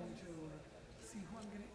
going to see who I'm going to ask.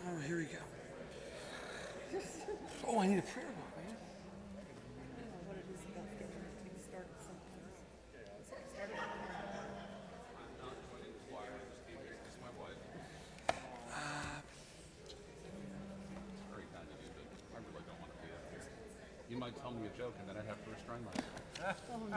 Oh, here we go. Oh, I need a prayer book, man. You might and tell me a joke, and then I'd have to restrain myself. Oh no.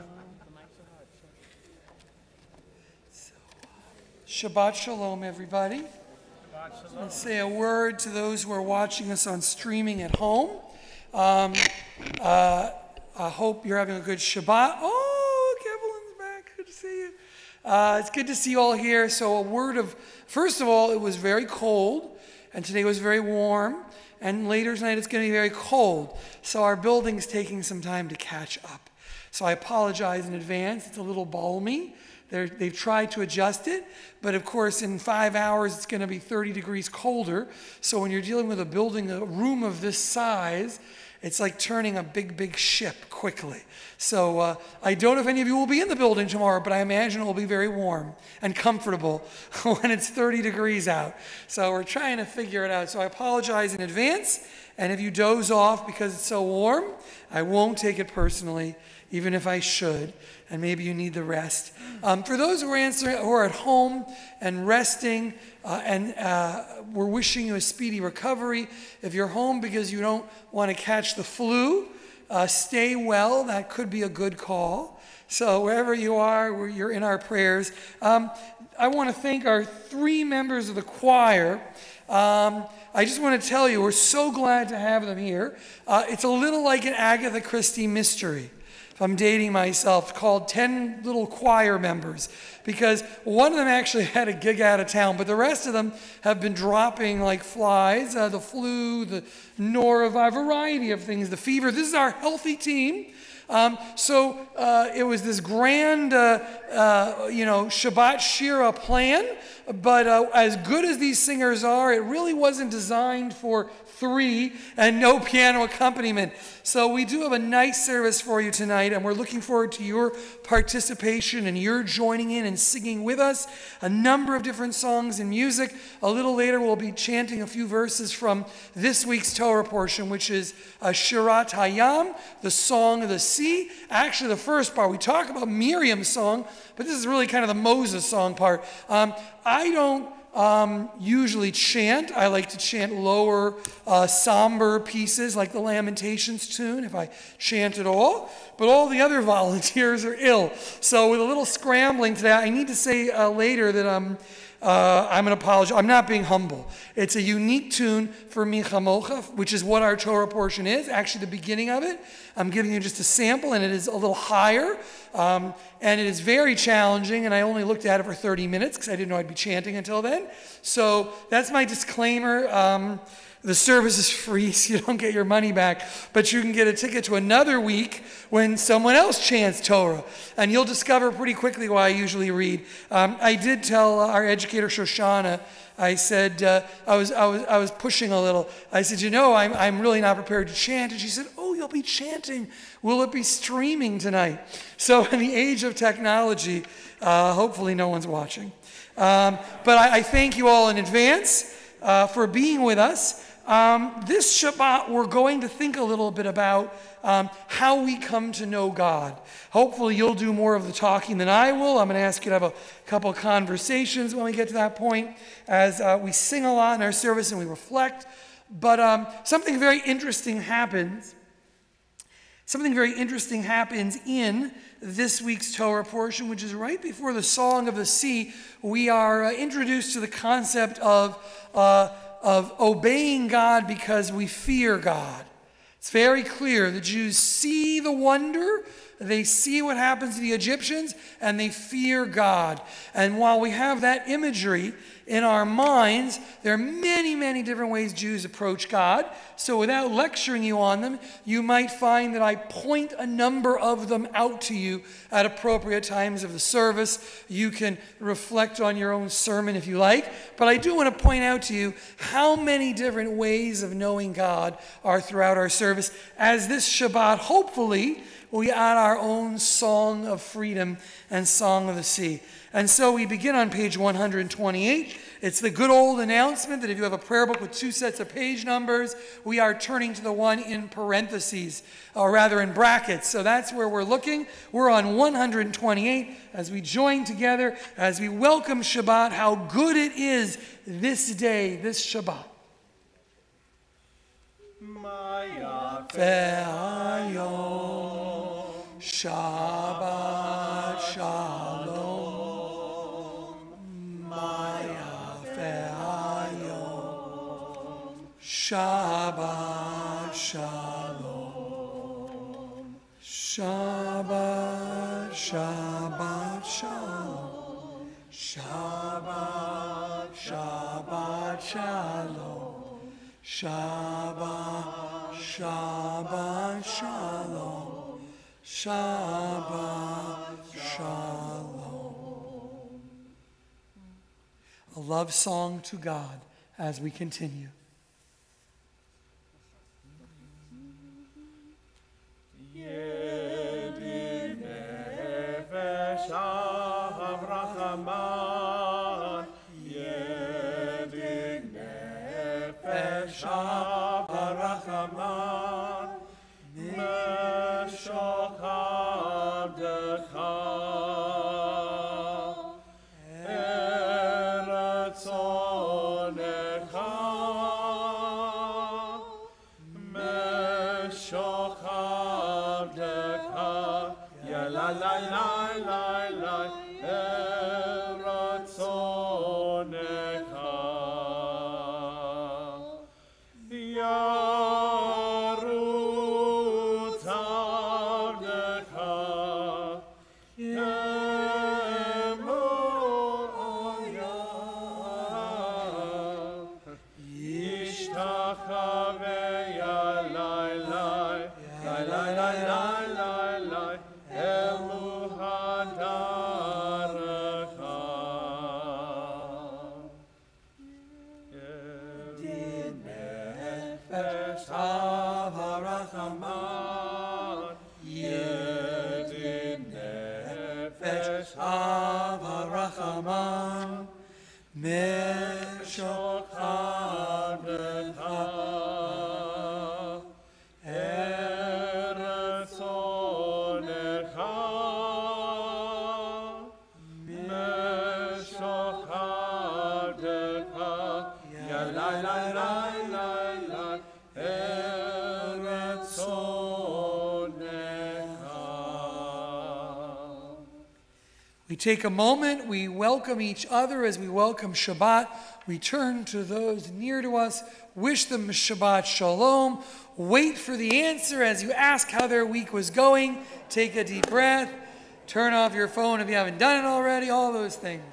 Shabbat Shalom, everybody. Shabbat Shalom. Let's say a word to those who are watching us on streaming at home. I hope you're having a good Shabbat. Oh, Evelyn's back. Good to see you. It's good to see you all here. So a word of, first of all, it was very cold, and today was very warm, and later tonight it's going to be very cold. So our building's taking some time to catch up. So I apologize in advance. It's a little balmy. They've tried to adjust it, but of course in 5 hours it's going to be 30 degrees colder. So when you're dealing with a building, a room of this size, it's like turning a big ship quickly. So I don't know if any of you will be in the building tomorrow, but I imagine it will be very warm and comfortable when it's 30 degrees out. So we're trying to figure it out. So I apologize in advance. And if you doze off because it's so warm, I won't take it personally, even if I should. And maybe you need the rest. For those who are at home and resting, we're wishing you a speedy recovery. If you're home because you don't want to catch the flu, stay well. That could be a good call. So wherever you are, you're in our prayers. I want to thank our 3 members of the choir. I just want to tell you, we're so glad to have them here. It's a little like an Agatha Christie mystery, if I'm dating myself, called 10 Little Choir Members, because one of them actually had a gig out of town, but the rest of them have been dropping like flies, the flu, the norovirus, a variety of things, the fever. This is our healthy team. So it was this grand, Shabbat Shira plan, but as good as these singers are, it really wasn't designed for 3 and no piano accompaniment. So we do have a nice service for you tonight, and we're looking forward to your participation and your joining in and singing with us a number of different songs and music. A little later we'll be chanting a few verses from this week's Torah portion, which is Shirat Hayam, the Song of the Sea. Actually, the first part, we talk about Miriam's song, but this is really kind of the Moses song part. I don't usually chant. I like to chant lower, somber pieces like the Lamentations tune, if I chant at all. But all the other volunteers are ill. So with a little scrambling today, I need to say later that I'm going to apologize. I'm not being humble. It's a unique tune for Mi Chamocha, which is what our Torah portion is, actually the beginning of it. I'm giving you just a sample, and it is a little higher, and it is very challenging, and I only looked at it for 30 minutes because I didn't know I'd be chanting until then. So that's my disclaimer. The service is free, so you don't get your money back, but you can get a ticket to another week when someone else chants Torah, and you'll discover pretty quickly why I usually read. I did tell our educator Shoshana, I said, I was pushing a little. I said, I'm really not prepared to chant. And she said, oh, you'll be chanting. Will it be streaming tonight? So in the age of technology, hopefully no one's watching. But I thank you all in advance for being with us. This Shabbat, we're going to think a little bit about how we come to know God. Hopefully you'll do more of the talking than I will. I'm going to ask you to have a couple of conversations when we get to that point, as we sing a lot in our service and we reflect. But something very interesting happens. Something very interesting happens in this week's Torah portion, which is right before the Song of the Sea. We are introduced to the concept of obeying God because we fear God. It's very clear. The Jews see the wonder, they see what happens to the Egyptians, and they fear God. And while we have that imagery in our minds, there are many different ways Jews approach God. So without lecturing you on them, you might find that I point a number of them out to you at appropriate times of the service. You can reflect on your own sermon if you like. But I do want to point out to you how many different ways of knowing God are throughout our service. As this Shabbat, hopefully, we add our own song of freedom and song of the sea. And so we begin on page 128. It's the good old announcement that if you have a prayer book with 2 sets of page numbers, we are turning to the one in parentheses, or rather in brackets. So that's where we're looking. We're on 128 as we join together, as we welcome Shabbat, how good it is this day, this Shabbat. Maya ve'ayom. Shabbat shalom. Maya ve'ayom. Shabbat shalom. Shabbat, Shabbat shalom. Shabbat, Shabbat shalom. Shabbat, Shabbat shalom. Shabbat shalom. A love song to God as we continue. We take a moment, we welcome each other as we welcome Shabbat. We turn to those near to us, wish them Shabbat Shalom. Wait for the answer as you ask how their week was going. Take a deep breath. Turn off your phone if you haven't done it already. All those things.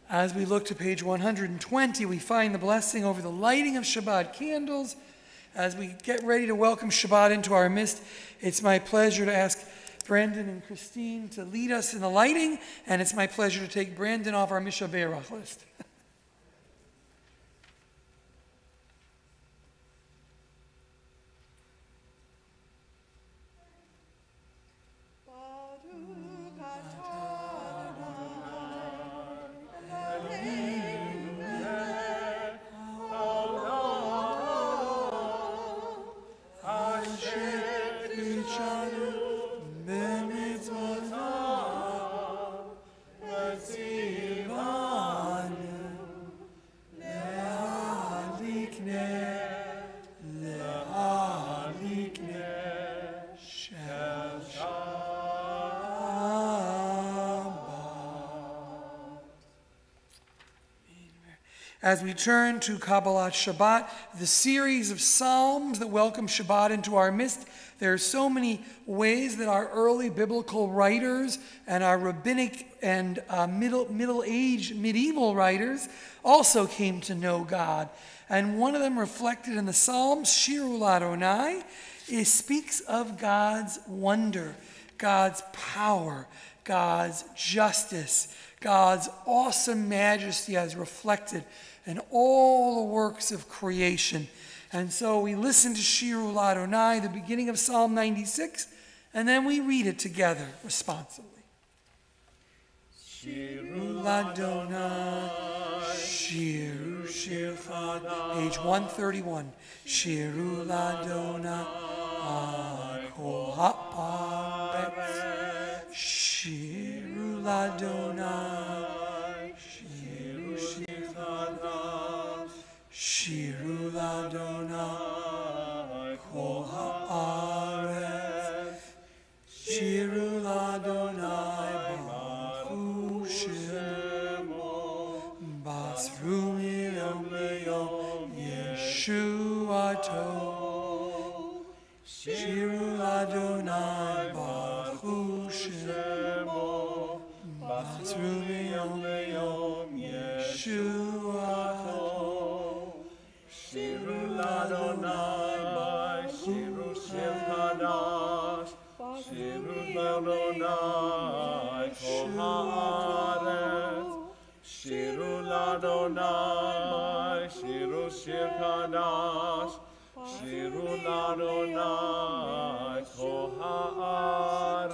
As we look to page 120, we find the blessing over the lighting of Shabbat candles. As we get ready to welcome Shabbat into our midst, it's my pleasure to ask Brandon and Christine to lead us in the lighting, and it's my pleasure to take Brandon off our Misha Beirach list. As we turn to Kabbalat Shabbat, the series of Psalms that welcome Shabbat into our midst, there are so many ways that our early biblical writers and our rabbinic and middle-aged medieval writers also came to know God. And one of them reflected in the Psalms, Shiru L'Adonai, it speaks of God's wonder, God's power, God's justice, God's awesome majesty as reflected in all the works of creation. And so we listen to Shiru Ladonai, the beginning of Psalm 96, and then we read it together responsibly. Shiru Ladonai, Shiru Shirchad, page 131. Shiru Ladonai, Kol ha'aretz. Shiru Ladonai, Shiru Shirchad, Shiru Ladonai, Kol ha'aretz. Shiru Ladonai, Baruch Shemo, Basru Miyom Leyom Yeshuato. Shiru Ladonai, Baruch Shemo, Basru Miyom Leyom Yeshuato. Shiru Ladonai, Shiru Shir Chadash, Shiru Ladonai, Kol ha'aretz. Shiru Ladonai, Shiru Shir Chadash, Shiru Ladonai, Kol ha'aretz.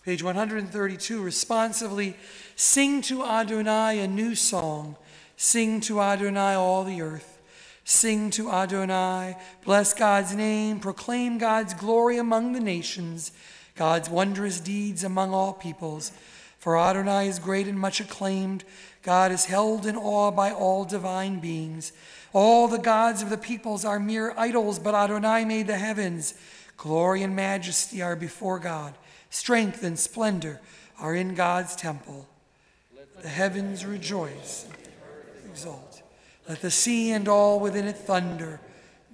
Page 132, responsively, sing to Adonai a new song. Sing to Adonai all the earth. Sing to Adonai, bless God's name, proclaim God's glory among the nations, God's wondrous deeds among all peoples. For Adonai is great and much acclaimed. God is held in awe by all divine beings. All the gods of the peoples are mere idols, but Adonai made the heavens. Glory and majesty are before God. Strength and splendor are in God's temple. The heavens rejoice, exult. Let the sea and all within it thunder,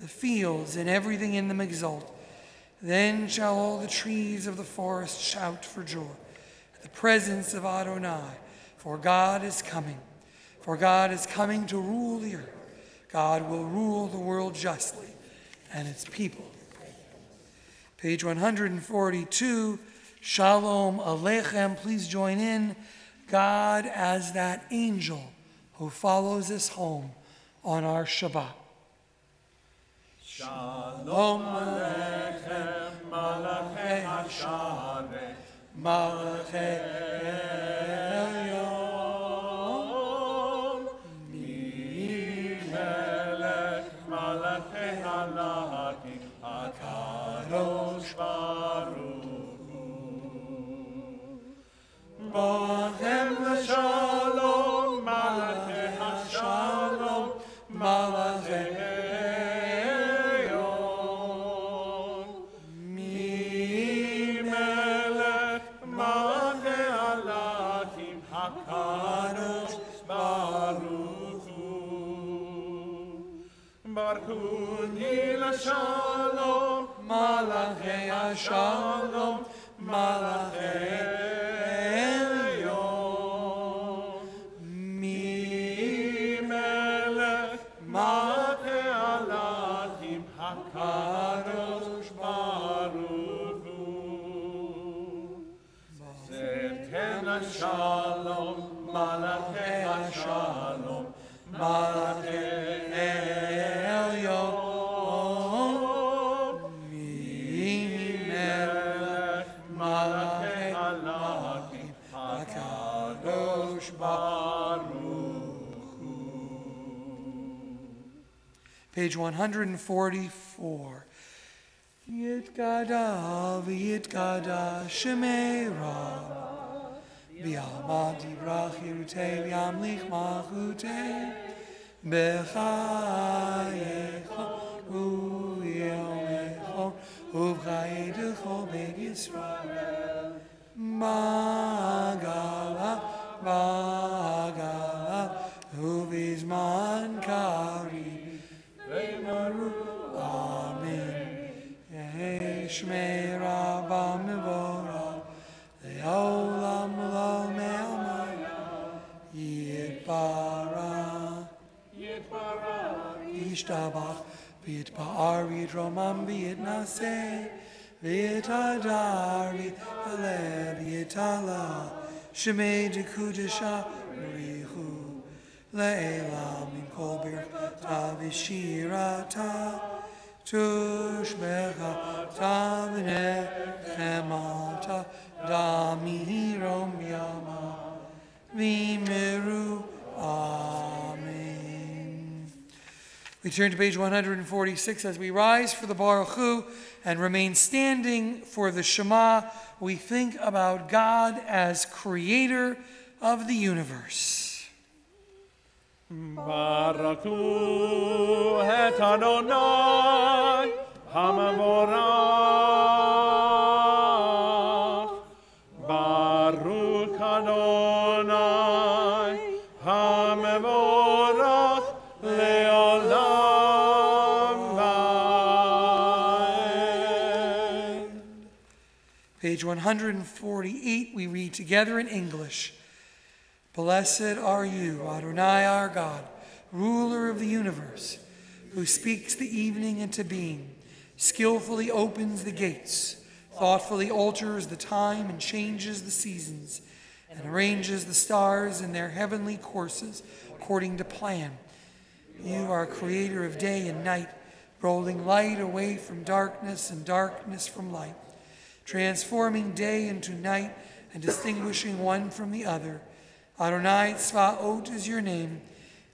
the fields and everything in them exult. Then shall all the trees of the forest shout for joy at the presence of Adonai, for God is coming. For God is coming to rule the earth. God will rule the world justly and its people. Page 142, Shalom Aleichem. Please join in. God as that angel who follows us home on our Shabbat. Shalom Aleichem, Malachei HaShareh, Malachei Elyon, Mimelech, Malachei Halakim, HaKadosh Baruch Hu. Bohem l'shalom, Malachei HaShalom, Malachei Elyon, Mimelech, Malachei Halakim, HaKadosh Baruch Hu. Baruch Hu l'shalom, Malachei HaShalom, Malachei Elyon, Mimelech, Malachei Halakim, HaKadosh Baruch Hu. Zertem l'shalom, Malachei HaShalom, Malachei Elyon, Mimelech, Malachei Halakim, HaKadosh Baruch Hu. Page 144. Yitkada v'yitkada Shemei Rav, v'yamad yivrach yirutei v'yamlich malchutei, b'chayecho u'yomecho u'v'chayedecho beit Yisrael, b'gala u'v'zman kari v'maru. Amen. Shmei Rabba Mevora, Le'olam Lo Me'amaya, Yitbarach, Yishtabach, V'yitba'ar V'yitromam V'yitnaseh, v'yetadar v'yitalev v'yitala shemei dekudesha rihu le'elam min kol birchata v'shirata tushbecha tavinechem damirom yama v'meru. Amen. We turn to page 146 as we rise for the Baruch Hu and remain standing for the Shema. We think about God as creator of the universe. Baruch Hu et Adonai hamavorach. Baruch Adonai hamavorach leolam va'ed. Page 148, we read together in English. Blessed are you, Adonai our God, ruler of the universe, who speaks the evening into being, skillfully opens the gates, thoughtfully alters the time and changes the seasons, and arranges the stars in their heavenly courses according to plan. You are creator of day and night, rolling light away from darkness and darkness from light, transforming day into night and distinguishing one from the other. Adonai Tzvaot is your name,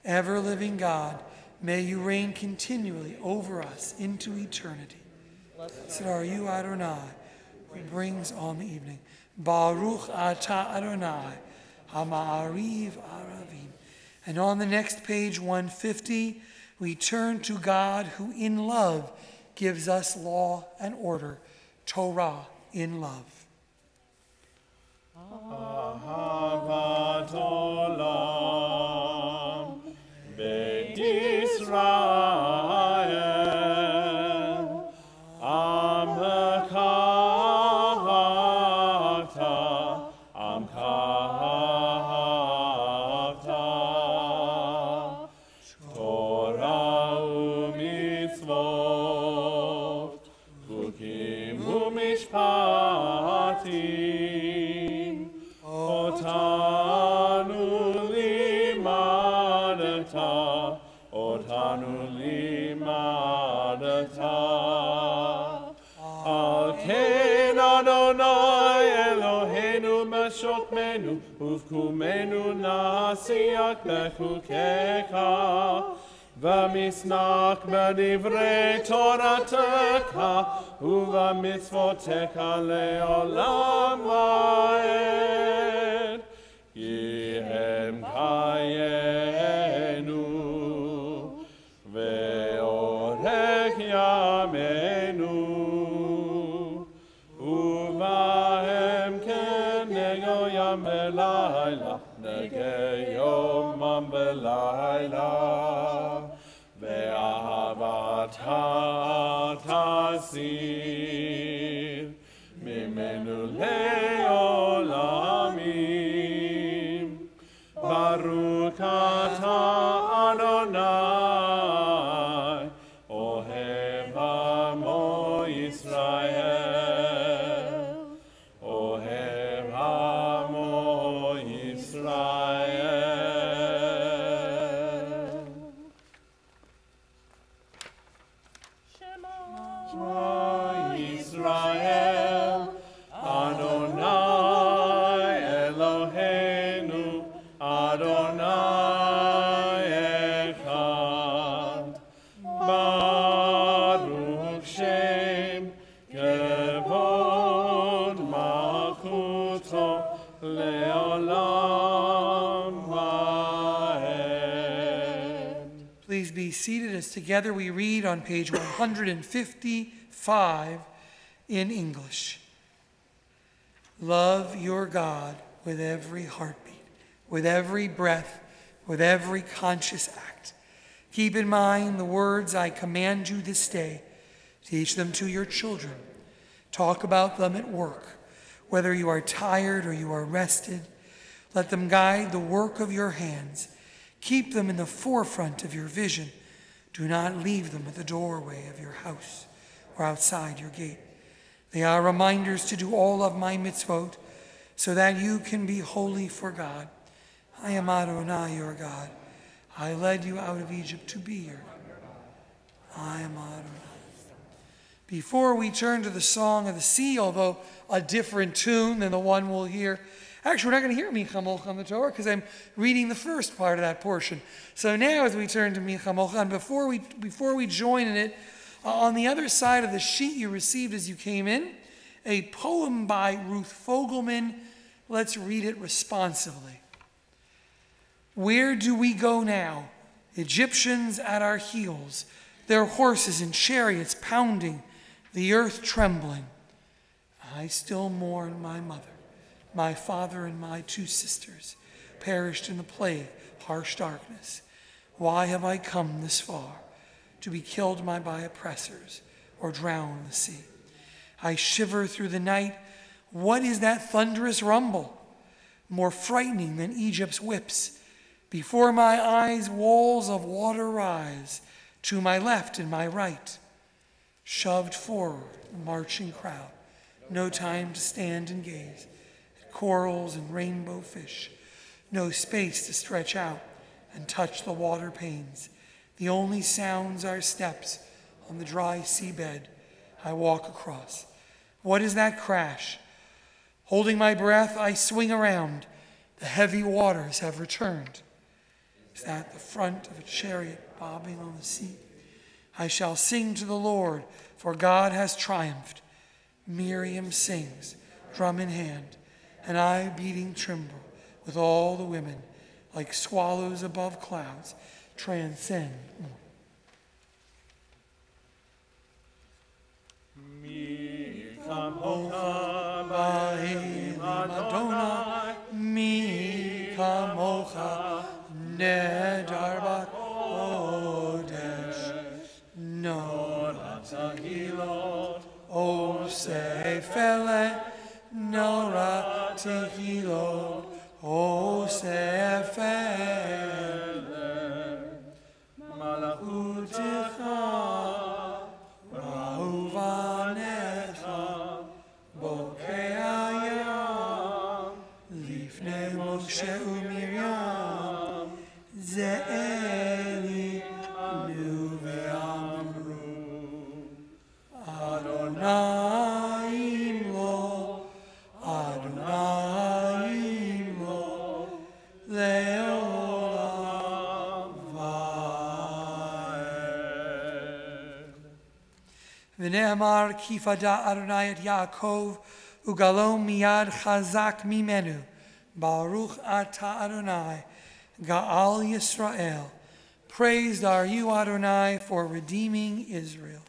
ever-living God. May you reign continually over us into eternity. Blessed are you, Adonai, who brings on the evening. Baruch atah Adonai, ha'ma'ariv aravim. And on the next page, 150, we turn to God who in love gives us law and order, Torah in love. Ahavat olam Beit Yisrael Amcha Torah u'mitzvot Chukim u'mishpatim Otanu limadata Al ken Adonai Eloheinu b'shokmenu Uvkumenu nasiach bechukecha V'misnach b'divrei Toratecha Uv'mitzvotecha le'olam va'ed Yihem kayenu ve'orech yamenu uvahem kenego yam belayla nege yomam belayla ve'ahavata tasir mimenu le'olamim Baruch atah Adonai, Ohev Amo Yisrael, Ohev Amo Yisrael. Shema Yisrael, Adonai Eloheinu, Adonai Echad, Baruch Shem, Kevod Malchuto, Leolam Va'ed. Please be seated as together we read on page 155 in English. Love your God with every heartbeat, with every breath, with every conscious act. Keep in mind the words I command you this day. Teach them to your children. Talk about them at work, whether you are tired or you are rested. Let them guide the work of your hands. Keep them in the forefront of your vision. Do not leave them at the doorway of your house or outside your gate. They are reminders to do all of my mitzvot, so that you can be holy for God. I am Adonai, your God. I led you out of Egypt to be your God. I am Adonai. Before we turn to the Song of the Sea, although a different tune than the one we'll hear, actually, we're not going to hear Mi Chamocha on the Torah because I'm reading the first part of that portion. So now as we turn to Mi Chamocha, and before we join in it, on the other side of the sheet you received as you came in, a poem by Ruth Fogelman. Let's read it responsively. Where do we go now? Egyptians at our heels, their horses and chariots pounding, the earth trembling. I still mourn my mother. My father and my 2 sisters perished in the plague, harsh darkness. Why have I come this far? To be killed by oppressors or drown in the sea. I shiver through the night. What is that thunderous rumble? More frightening than Egypt's whips. Before my eyes, walls of water rise. To my left and my right. Shoved forward, a marching crowd. No time to stand and gaze. Corals and rainbow fish, no space to stretch out and touch the water panes. The only sounds are steps on the dry seabed I walk across. What is that crash? Holding my breath, I swing around. The heavy waters have returned. Is that the front of a chariot bobbing on the sea? I shall sing to the Lord, for God has triumphed. Miriam sings, drum in hand, and I beating timbrel with all the women, like swallows above clouds, transcend. Mi kamocha ba'elim Adonai, Mi kamocha nedar b'kodesh, Nora tahilot, O sefele, Nora tehilot, O sefele, Malachutecha, Ra'uvanecha, Bokei hayam, Lifnei Moshe u'Miriam, Ze'eli nu ve'amru, Adonai imlo, Adonai imlo, le'olam va'ed. V'ne'amar ki fada Adonai et Yaakov, u'galo miyad chazak mimenu, Baruch ata Adonai, Ga'al Yisrael. Praised are you, Adonai, for redeeming Israel.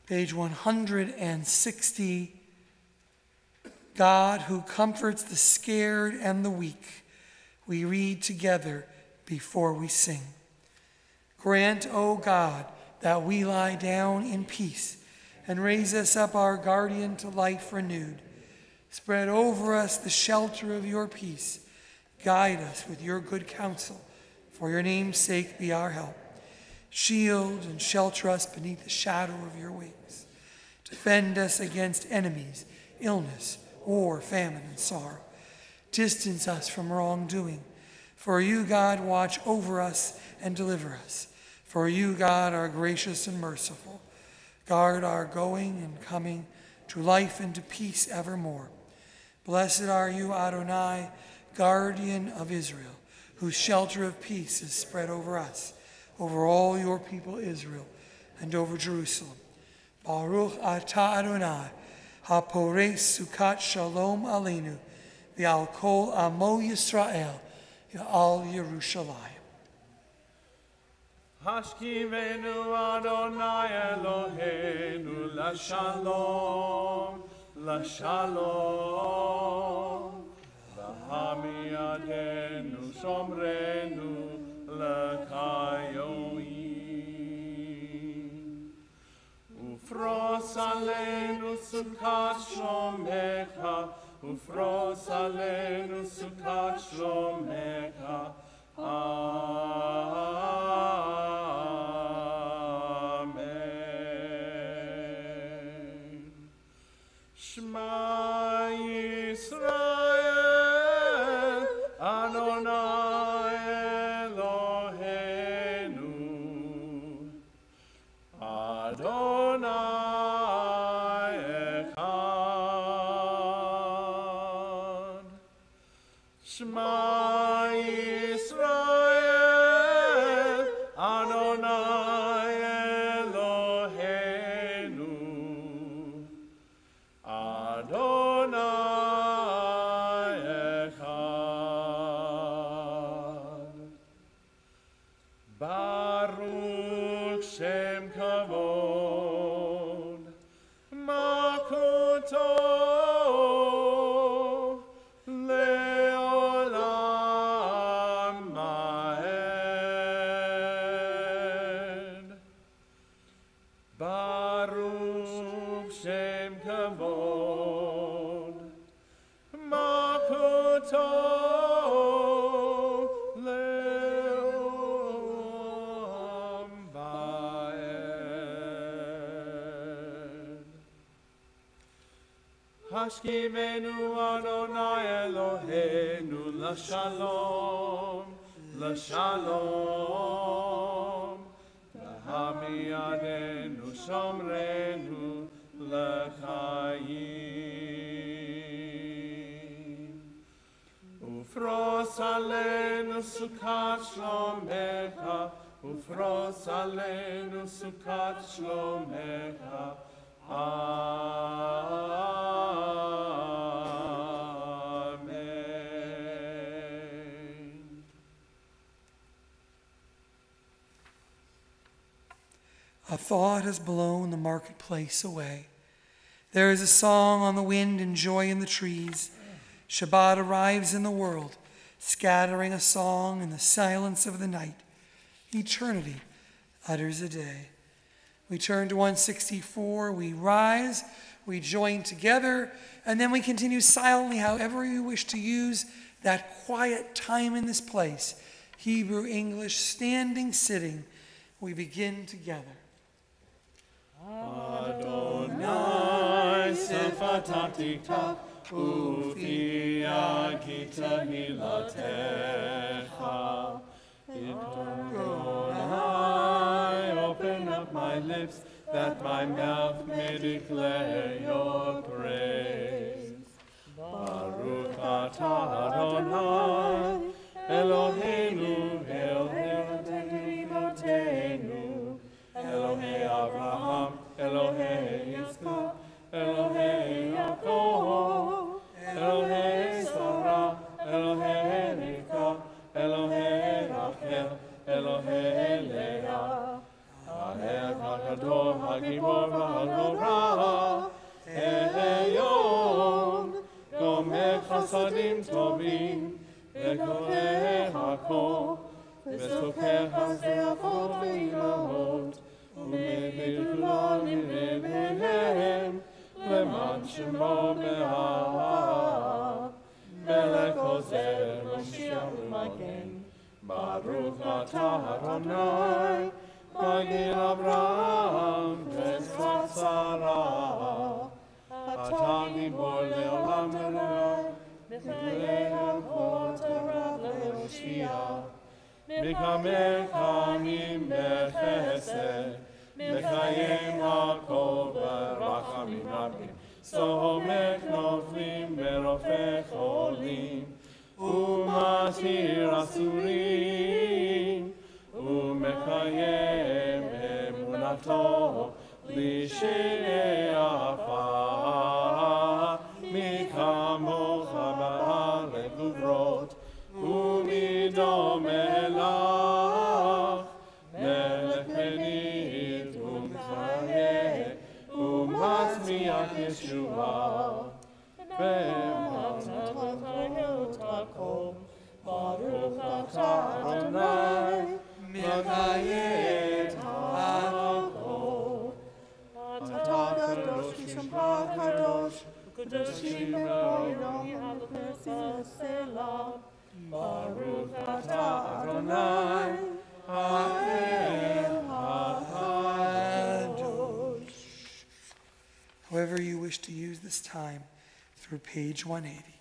Page 160. God who comforts the scared and the weak, we read together before we sing. Grant, O God, that we lie down in peace and raise us up our guardian to life renewed. Spread over us the shelter of your peace. Guide us with your good counsel. For your name's sake be our help. Shield and shelter us beneath the shadow of your wings. Defend us against enemies, illness, war, famine, and sorrow. Distance us from wrongdoing. For you, God, watch over us and deliver us. For you, God, are gracious and merciful. Guard our going and coming to life and to peace evermore. Blessed are you, Adonai, guardian of Israel, whose shelter of peace is spread over us, over all your people Israel, and over Jerusalem. Baruch atah Adonai, haporei sukat shalom aleinu, v'al kol amo Yisrael, v'al Yerushalayim. Hashkivenu Adonai Eloheinu LaShalom, LaShalom. V'hamiyadenu Shomrenu L'Kayoim. Ufros Aleinu Sukat Shlomecha, Ufros Aleinu Sukat Shlomecha. Amen. Echad. Shema Yisrael, Adonai Eloheinu, Adonai Echad. Baruch Shem Kavod, Makuto Leolam Ma'ed. Baruch Shem Kavod, Makuto Leolam Ma'ed. Hashkivenu Adonai Eloheinu l'shalom, l'shalom. Hamiadenu shomrenu l'chaim. Ufros alenu sukat shlomecha, ufros alenu sukat shlomecha. Amen. A thought has blown the marketplace away. There is a song on the wind and joy in the trees. Shabbat arrives in the world, scattering a song in the silence of the night. Eternity utters a day. We turn to 164, we rise, we join together, and then we continue silently however you wish to use that quiet time in this place. Hebrew, English, standing, sitting, we begin together. Adonai sefataktika ufi agita hilatecha. Adonai, open up my lips that my mouth may declare your praise. Baruch atah Adonai Eloheinu Elohei Eloheinu Elohei Avraham, Elohei Yitzchak, Elohei Yaakov, Elohei Sarah, Elohei Rivka, Elohei Rachel, Elohei Leah. Ha'el HaGadol, HaGibor v'HaNorah, Elyon, Gomer Chasadim Tovim, Ve'Koreh HaKol, Ve'Soker HaZe'avot ve'Imahot, ומביא כולם מלבביהם למען שמו באהבה. מלך עוזר ומושיע ומגן, ברוך אתה אדוני, מגן אברהם ושבט שרה. אתה גיבור לעולם ועד, מחיה אבות הרב להושיע. מקמל חמים בחסד, מקיים הכל ברחמים רבים, סומך נופלים ברופא חולים, ומתיר אסורים, ומקיים אמונתו לשני עפר. מי כמוך בארץ גברות, ומי דומה לך, מלך מנהיג ומחיה, ומצמיח ישועה. במתנת חיות הכל, ברוך אתה אדוני, מקיים הכל. אתה קדוש כשמך קדוש, וקדושים אלוהים סלע. Baruch atah Adonai, Ha'el HaKadosh. However you wish to use this time through page 180.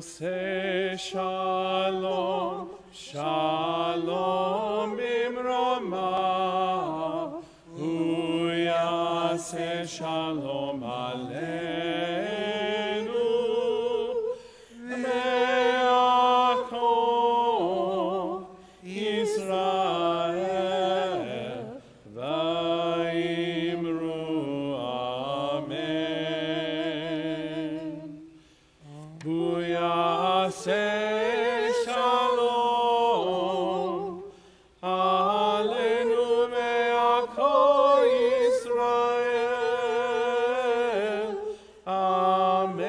Say shalom, shalom bimrama, hu yaseh shalom aleinu, ve'achol Yisrael, va'imru amen. Hu yaseh shalom aleinu ve'achol Yisrael. Amen.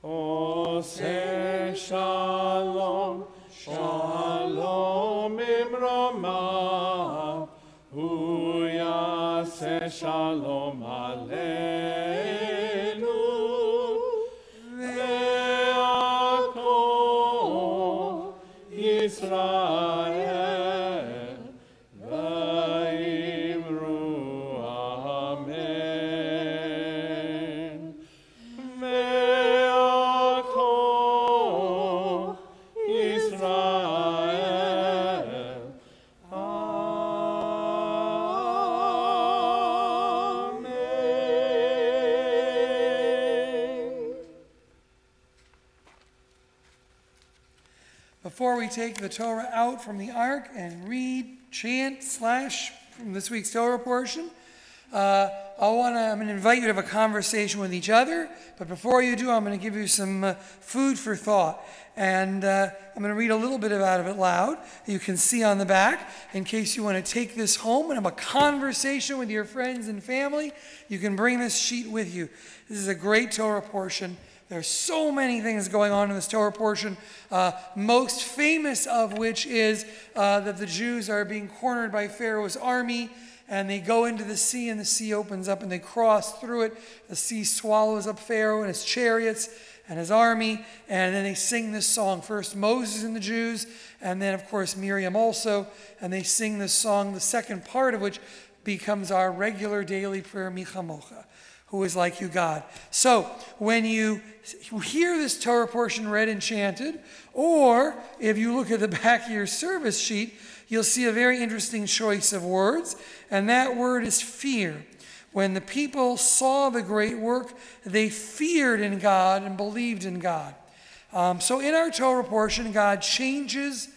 Oseh shalom, shalom imrama, hu yaseh shalom aleinu, ve'achol Yisrael, va'imru amen. Ve'achol Yisrael, amen. Before we take the Torah out from the ark and read, chant, slash from this week's Torah portion, I'm going to invite you to have a conversation with each other. But before you do, I'm going to give you some food for thought. And I'm going to read a little bit out of it loud. You can see on the back, in case you want to take this home and have a conversation with your friends and family. You can bring this sheet with you. This is a great Torah portion. There's so many things going on in this Torah portion, most famous of which is that the Jews are being cornered by Pharaoh's army, and they go into the sea, and the sea opens up, and they cross through it. The sea swallows up Pharaoh and his chariots and his army, and then they sing this song. First Moses and the Jews, and then, of course, Miriam also, and they sing this song, the second part of which becomes our regular daily prayer, Mi Chamocha, who is like you, God. So when you hear this Torah portion read and chanted, or if you look at the back of your service sheet, you'll see a very interesting choice of words, and that word is fear. When the people saw the great work, they feared in God and believed in God. So in our Torah portion, God changes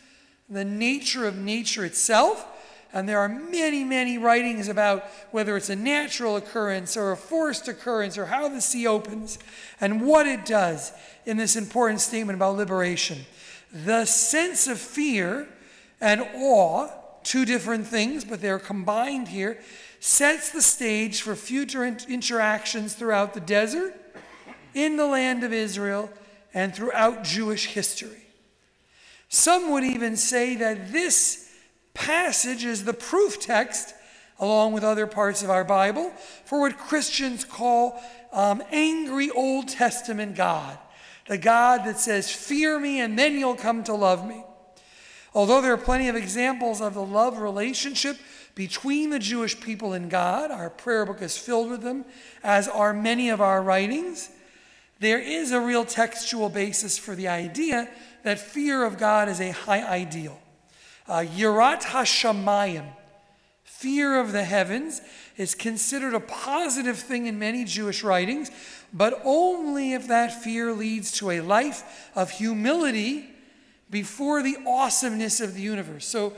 the nature of nature itself. And there are many, many writings about whether it's a natural occurrence or a forced occurrence or how the sea opens and what it does in this important statement about liberation. The sense of fear and awe, two different things, but they're combined here, sets the stage for future interactions throughout the desert, in the land of Israel, and throughout Jewish history. Some would even say that this passage is the proof text, along with other parts of our Bible, for what Christians call angry Old Testament God. The God that says, fear me and then you'll come to love me. Although there are plenty of examples of the love relationship between the Jewish people and God, our prayer book is filled with them, as are many of our writings, there is a real textual basis for the idea that fear of God is a high ideal. Yirat HaShamayim, fear of the heavens, is considered a positive thing in many Jewish writings, but only if that fear leads to a life of humility before the awesomeness of the universe. So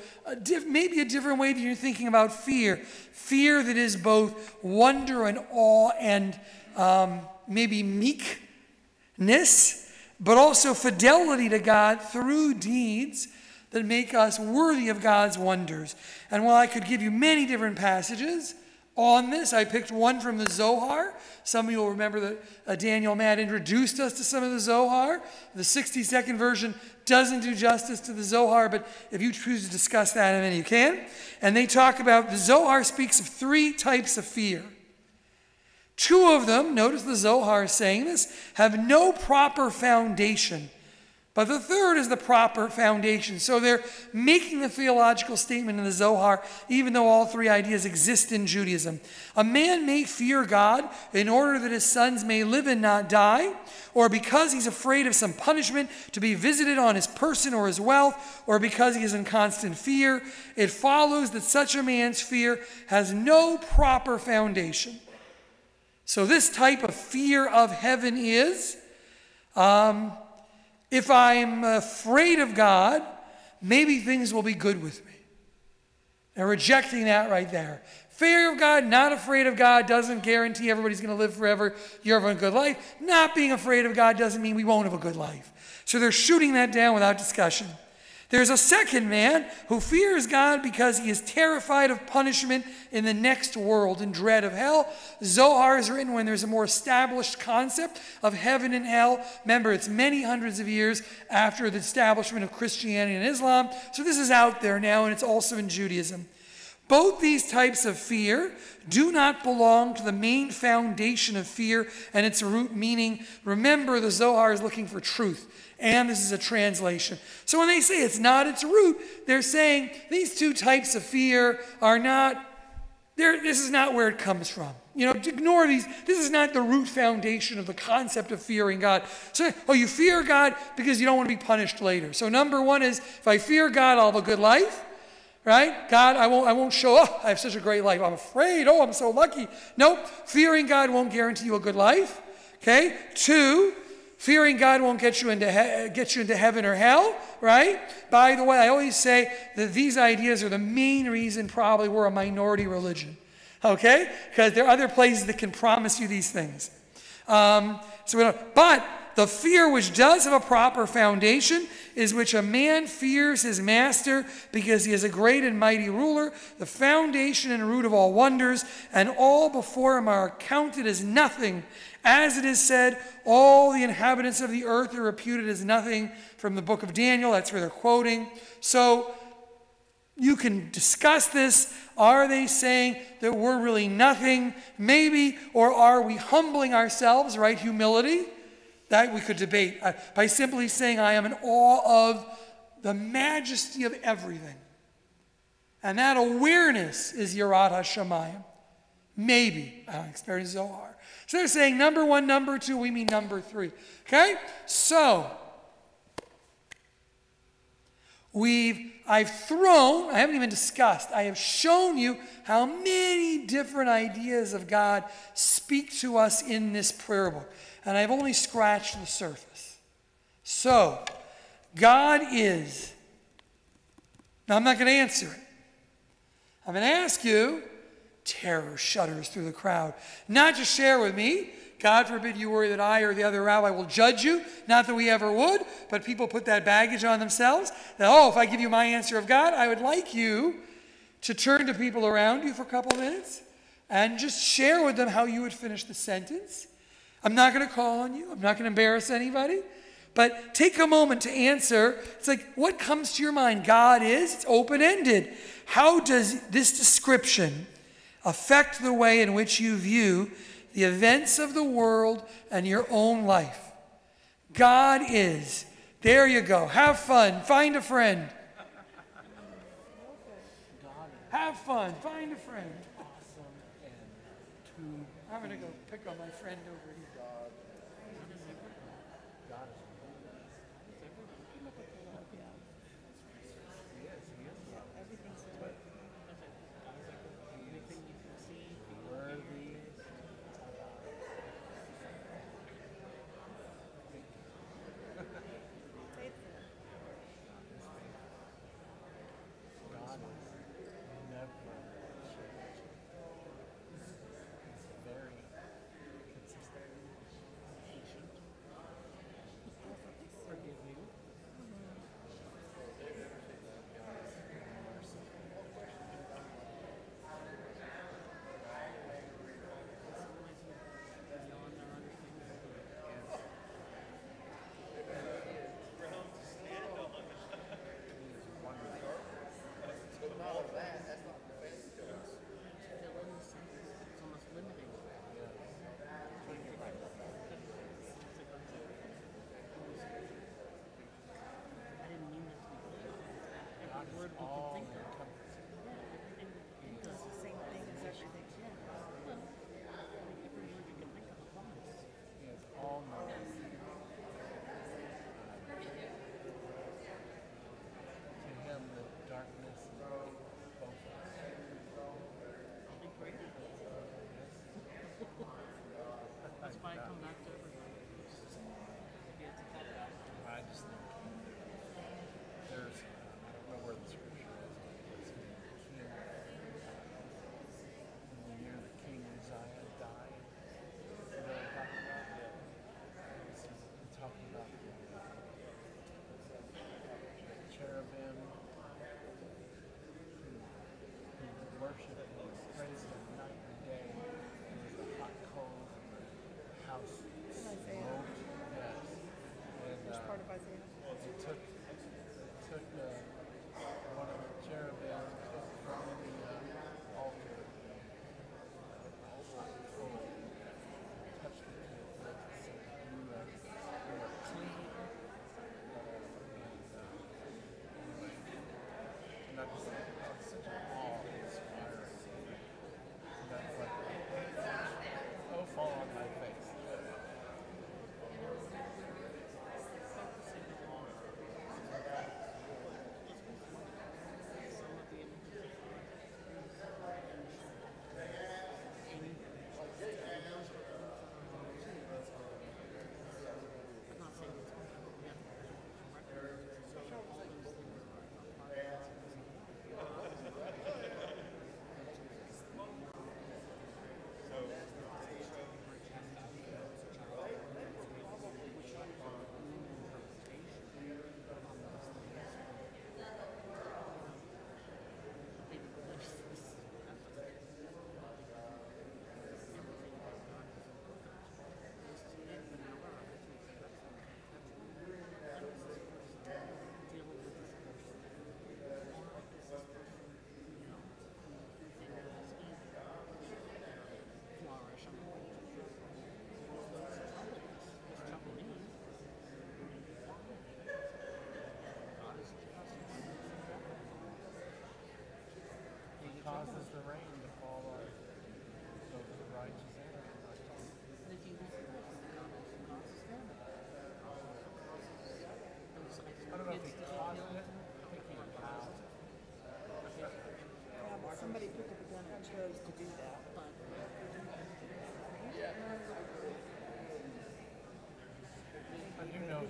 maybe a different way that you're thinking about fear. Fear that is both wonder and awe and maybe meekness, but also fidelity to God through deeds that make us worthy of God's wonders. And while I could give you many different passages on this, I picked one from the Zohar. Some of you will remember that Daniel Matt introduced us to some of the Zohar. The 60-second version doesn't do justice to the Zohar, but if you choose to discuss that in a minute, you can. And they talk about, the Zohar speaks of three types of fear. Two of them, notice the Zohar is saying this, have no proper foundation, But the third is the proper foundation. So they're making the theological statement in the Zohar, even though all three ideas exist in Judaism. A man may fear God in order that his sons may live and not die, or because he's afraid of some punishment to be visited on his person or his wealth, or because he is in constant fear. It follows that such a man's fear has no proper foundation. So this type of fear of heaven is... if I'm afraid of God, maybe things will be good with me. And rejecting that right there. Fear of God, not afraid of God, doesn't guarantee everybody's going to live forever. You're having a good life. Not being afraid of God doesn't mean we won't have a good life. So they're shooting that down without discussion. There's a second man who fears God because he is terrified of punishment in the next world and dread of hell. Zohar is written when there's a more established concept of heaven and hell. Remember, it's many hundreds of years after the establishment of Christianity and Islam. So this is out there now, and it's also in Judaism. Both these types of fear do not belong to the main foundation of fear and its root meaning. Remember, the Zohar is looking for truth. And this is a translation. So when they say it's not its root, they're saying these two types of fear are not, this is not where it comes from. You know, ignore these. This is not the root foundation of the concept of fearing God. So, you fear God because you don't want to be punished later. So number one is, if I fear God, I'll have a good life. Right? God, I won't show up. I have such a great life. I'm afraid. I'm so lucky. Nope. Fearing God won't guarantee you a good life. Okay? 2, fearing God won't get you into heaven or hell, right? By the way, I always say that these ideas are the main reason probably we're a minority religion, okay? Because there are other places that can promise you these things. But the fear which does have a proper foundation is which a man fears his master because he is a great and mighty ruler, the foundation and root of all wonders, and all before him are counted as nothing. As it is said, all the inhabitants of the earth are reputed as nothing, from the book of Daniel. That's where they're quoting. So you can discuss this. Are they saying that we're really nothing? Maybe. Or are we humbling ourselves, right? Humility. That we could debate by simply saying, I am in awe of the majesty of everything. And that awareness is Yirat HaShamayim. Maybe. I don't experience Zohar. So they're saying number 1, number 2, we mean number 3. Okay? So, I haven't even discussed, I have shown you how many different ideas of God speak to us in this prayer book. And I've only scratched the surface. So, God is, now I'm not going to answer it. I'm going to ask you, terror shudders through the crowd, not to share with me. God forbid you worry that I or the other rabbi will judge you. Not that we ever would, but people put that baggage on themselves. That, if I give you my answer of God, I would like you to turn to people around you for a couple of minutes and just share with them how you would finish the sentence. I'm not going to call on you. I'm not going to embarrass anybody. But take a moment to answer. It's like, what comes to your mind? God is. It's open-ended. How does this description affect the way in which you view the events of the world and your own life? God is. There you go. Have fun. Find a friend. Have fun. Find a friend. I'm going to go pick on my friend over here.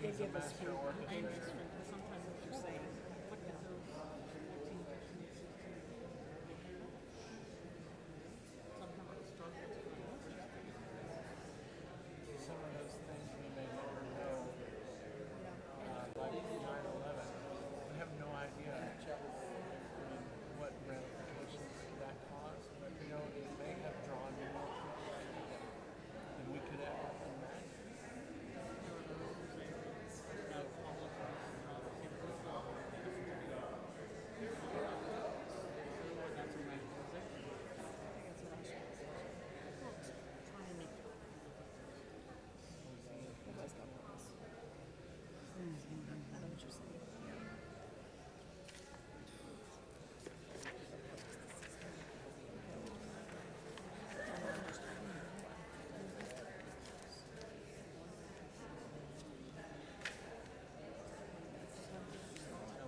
They give us food. They gave us food. Sometimes what you're saying. Some of those things we may never know, like 9/11, we have no idea what ramifications that caused, but you know, it may have drawn more people than we could ever imagine.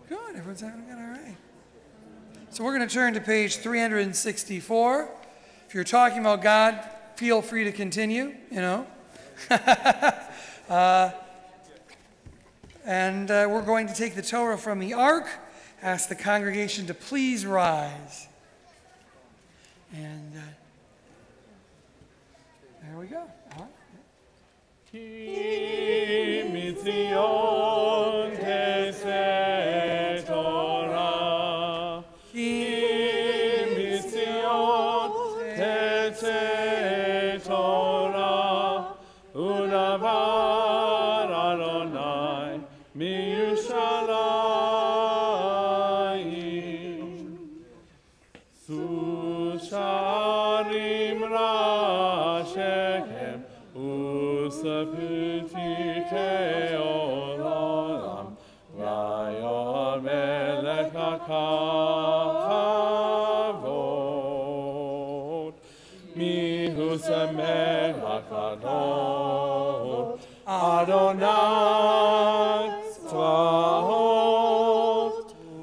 Good, everyone's having it all right. So we're going to turn to page 364. If you're talking about God, feel free to continue, you know. And we're going to take the Torah from the Ark, ask the congregation to please rise. And there we go. All right. Ki mitzion teseh Torah. Ki mitzion teseh Torah. Udavar Adonai miyushalayim. Susharim Rashem. Usapiti keolam, vayor melech hakavod, mihu semech hakadol, Adonai tzvaot,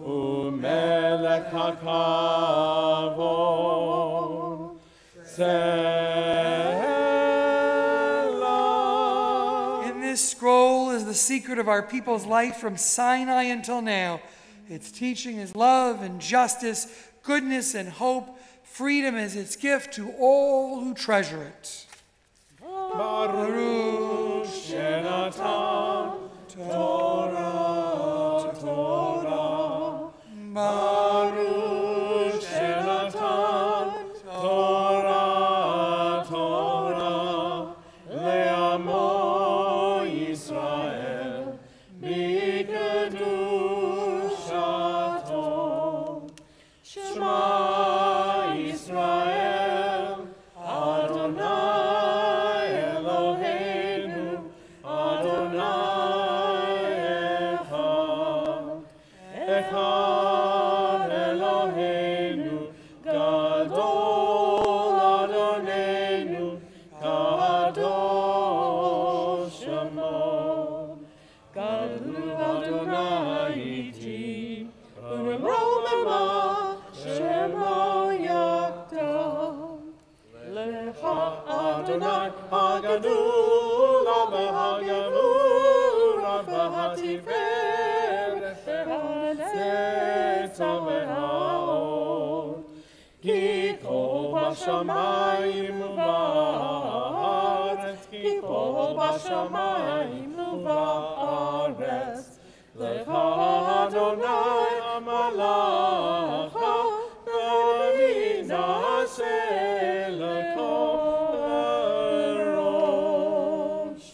umelech hakavod, This scroll is the secret of our people's life from Sinai until now. Its teaching is love and justice, goodness and hope. Freedom is its gift to all who treasure it. Baruch Shenatan Torah, Torah. Baruch Shenatan Torah, Torah. Le'amo Yisrael B'kedushato. Shema Yisrael Adonai Eloheinu Adonai Echad. Echad Eloheinu Gadol Adonenu Kadosh Shemo. Gadol Adonai iti U'romema Shemo Yakdom. Lecha Adonai HaGadol HaGavura HaTiferet HaNetzah VeHaod. Ki kol b'shamayim u'ba'aretz, ki kol b'shamayim u'ba'aretz. Lecha Adonai Amalacha v'minaseh lekol rosh.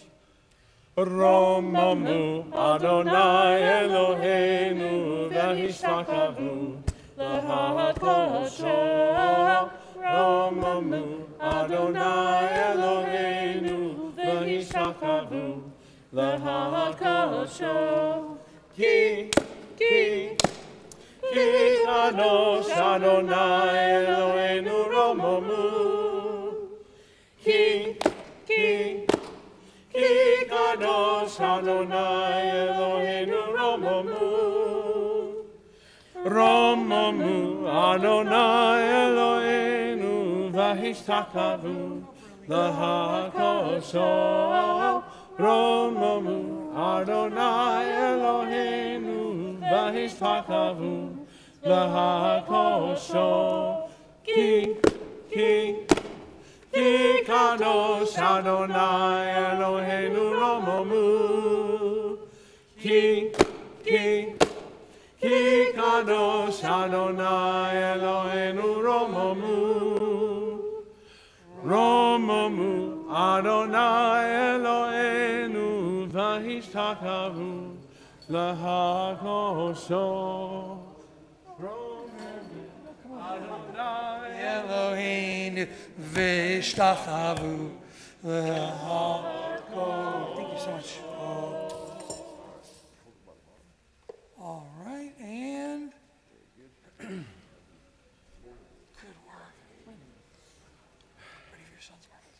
Romamu Adonai Eloheinu v'hishtakavu l'hakosho. Romamu Adonai Eloheinu v'hishtakavu l'hakosho. Ki kadosh Adonai Eloheinu romamu. Ki kadosh Adonai Eloheinu romamu. Romamu Adonai Eloheinu v'hishtakavu l'hakosho. Romamu Adonai Eloheinu v'hishtakavu lahakosho. Ki kadosh Adonai Eloheinu romomu. Ki kadosh Adonai Eloheinu romomu. Romomu Adonai Eloheinu v'hishtakavu lahakosho. Romomu Adonai Eloheinu v'ishtachavu lahakosho. Thank you so much. All right, and good work. Ready for your son's marbles.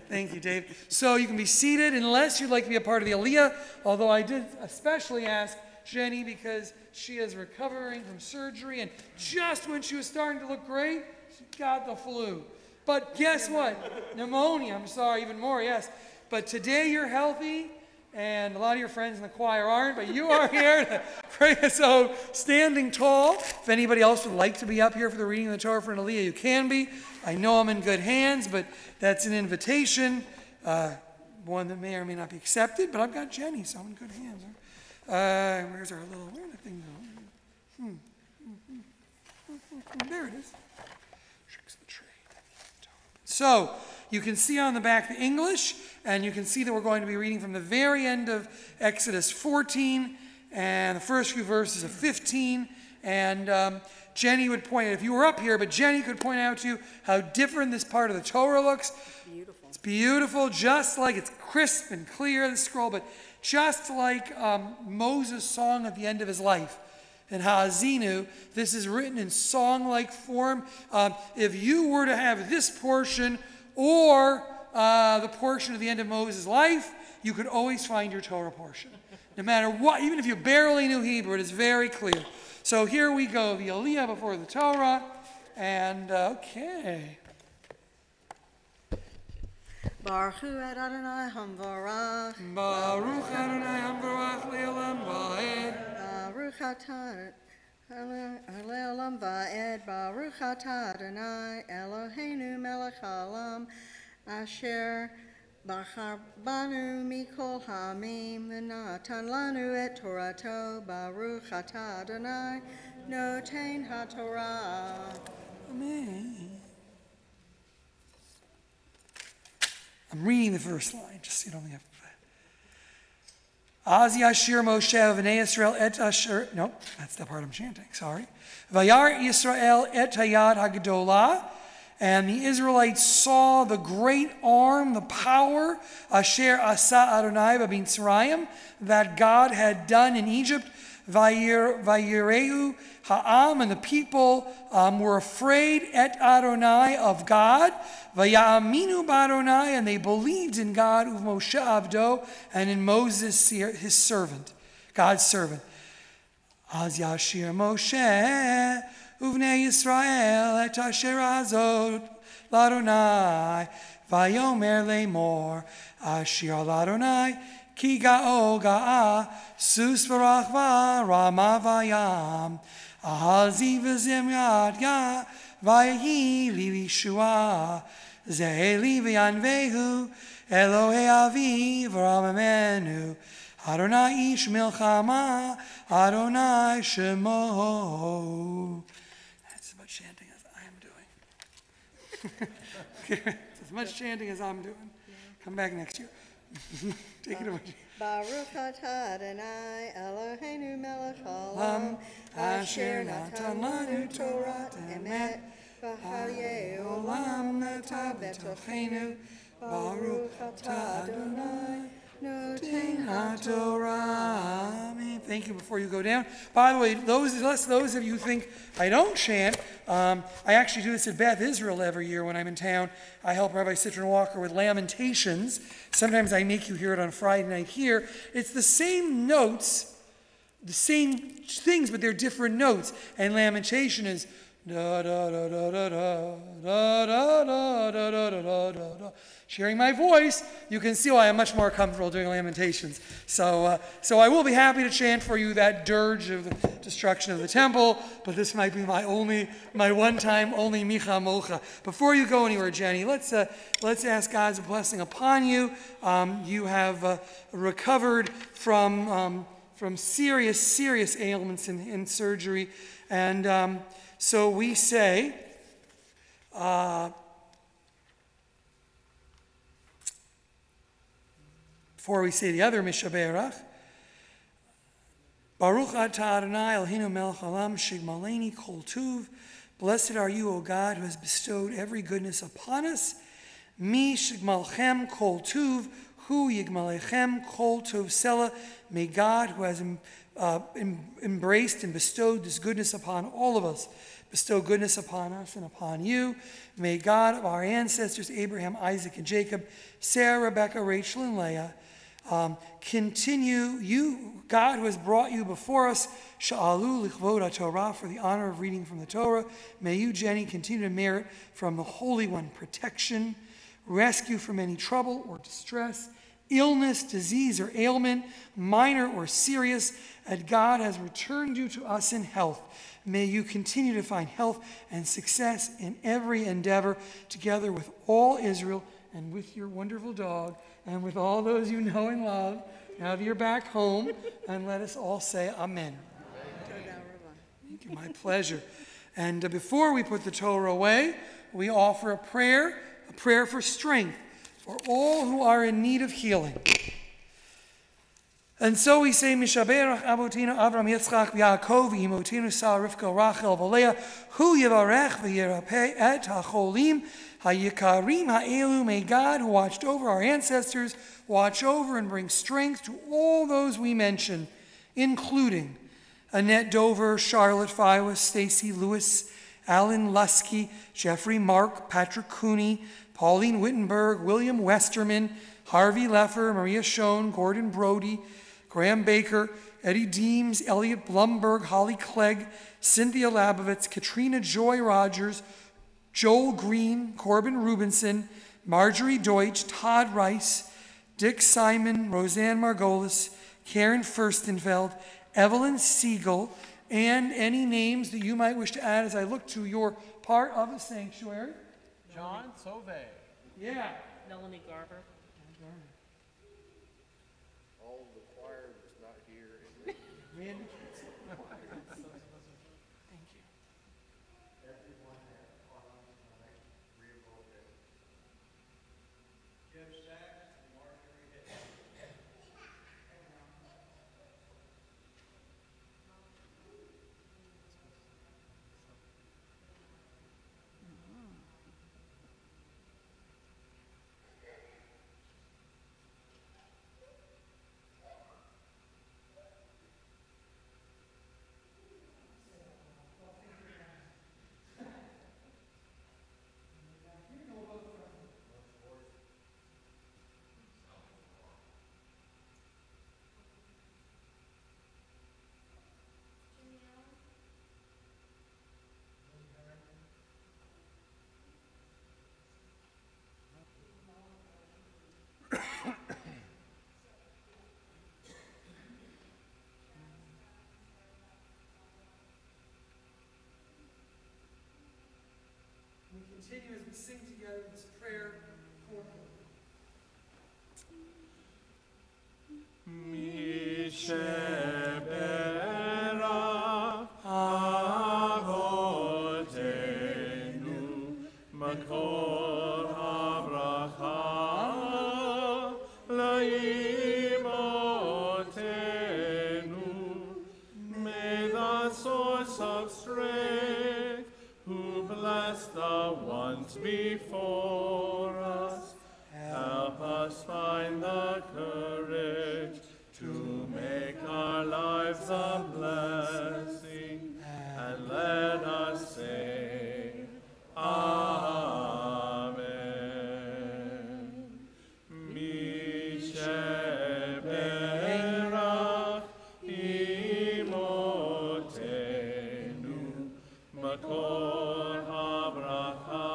Thank you, Dave. So you can be seated unless you'd like to be a part of the Aliyah, although I did especially ask Jenny because she is recovering from surgery, and just when she was starting to look great, she got the flu. But guess what? Pneumonia, I'm sorry, even more, yes. But today you're healthy, and a lot of your friends in the choir aren't, but you are here to pray. So standing tall, if anybody else would like to be up here for the reading of the Torah for an Aliyah, you can be. I know I'm in good hands, but that's an invitation, one that may or may not be accepted, but I've got Jenny, so I'm in good hands. Where's our little, where did the thing go? There it is. Tricks of the trade. So, you can see on the back the English, and you can see that we're going to be reading from the very end of Exodus 14, and the first few verses of 15, and Jenny would point out, if you were up here, but Jenny could point out to you how different this part of the Torah looks. Beautiful. It's beautiful, just like it's crisp and clear, the scroll, but just like Moses' song at the end of his life. In Ha'azinu, this is written in song-like form. If you were to have this portion or the portion of the end of Moses' life, you could always find your Torah portion. No matter what, even if you barely knew Hebrew, it is very clear. So here we go, the Aliyah before the Torah, and okay. Baruch Hu Adonai Hamvarach. Baruch Adonai Hamvarach Le'olam Va'ed. Baruch Atah Le'olam Va'ed. Baruch Atah Adonai Eloheinu Melech Haolam Asher Bachar Banu Mikol Hamim V'natan Lanu Et Torato. Baruch Atah Adonai Noten HaTorah. Amen. I'm reading the first line, just so you don't have Az Yashir Moshe V'nei Yisrael et Asher. No, that's the part I'm chanting, sorry. Vayar Yisrael et Hayad Hagdolah. And the Israelites saw the great arm, the power, Asher Asa Adonai B'Min Tzrayim, that God had done in Egypt. Vayireu Ha'am, and the people were afraid et Adonai of God. Vayaminu b'Adonai, and they believed in God, uv Moshe Avdo, and in Moses his servant, God's servant. Az Yashir Moshe uvnei Yisrael et Asher Azot l'Adonai Vayomer Lemor Asher l'Adonai Ki ga'o ga'a sus v'rachva rama vayam ahazi v'zim yad ya vayi li lishua ze'eli v'yanvehu Elohei avi v'ramamenu Adonai ish milchama Adonai shemo. That's as much chanting as I am doing. As much chanting as I'm doing. Come back next year. Take it away. Baruch atah Adonai Eloheinu melech haolam asher natan lanu Torah emet v'halyei olam nata betochenu Baruch atah Adonai noten HaTorah. Amen. Thank you. Before you go down, by the way, those of you who think I don't chant, I actually do this at Beth Israel every year when I'm in town. I help Rabbi Citron Walker with Lamentations. Sometimes I make you hear it on Friday night here. It's the same notes, the same things, but they're different notes. And Lamentation is da da da da da da da da da da da da da da. hearing my voice, you can see why I'm much more comfortable doing Lamentations. So I will be happy to chant for you that dirge of the destruction of the temple, but this might be my one-time only Micha Mocha. Before you go anywhere, Jenny, let's ask God's blessing upon you. You have recovered from serious ailments in surgery, and so we say. Before we say the other Mishaberach, Baruch atah Adonai Eloheinu melech haolam shigmaleni kol tuv. Blessed are you, O God, who has bestowed every goodness upon us. Mi shigmalchem kol tuv, hu yigmalechem kol tov sela. May God, who has embraced and bestowed this goodness upon all of us, bestow goodness upon us and upon you. May God of our ancestors, Abraham, Isaac, and Jacob, Sarah, Rebecca, Rachel, and Leah, continue, you, God, who has brought you before us, Sha'alu lichvod HaTorah, for the honor of reading from the Torah. May you, Jenny, continue to merit from the Holy One protection, rescue from any trouble or distress, illness, disease, or ailment, minor or serious, that God has returned you to us in health. May you continue to find health and success in every endeavor, together with all Israel and with your wonderful dog and with all those you know and love. Now that you're back home, and let us all say Amen. Thank you, my pleasure. And before we put the Torah away, we offer a prayer for strength for all who are in need of healing. And so we say, Mishaberach Avotinu Avram Yitzchak Yaakov Imotinu Sarah Rivka Rachel V'Leah Hu Yivarech V'Yirapeh Et HaCholim HaYikarim HaElu. May God, who watched over our ancestors, watch over and bring strength to all those we mentioned, including Annette Dover, Charlotte Fiwas, Stacy Lewis, Alan Lusky, Jeffrey Mark, Patrick Cooney, Pauline Wittenberg, William Westerman, Harvey Leffer, Maria Schoen, Gordon Brody, Graham Baker, Eddie Deems, Elliot Blumberg, Holly Clegg, Cynthia Labovitz, Katrina Joy Rogers, Joel Green, Corbin Rubinson, Marjorie Deutsch, Todd Rice, Dick Simon, Roseanne Margolis, Karen Furstenfeld, Evelyn Siegel, and any names that you might wish to add as I look to your part of the sanctuary. John Sove. Yeah. Melanie Garber. All the choir that's not here. Randy. Continue as we sing together this prayer for Mishaberach Avotenu Makor Havracha Laimotenu. May the source of strength, who blessed the ones before us, help us find the courage to make our lives a blessing, and let us say, Amen. Mishaberach Imotenu Makor Habracha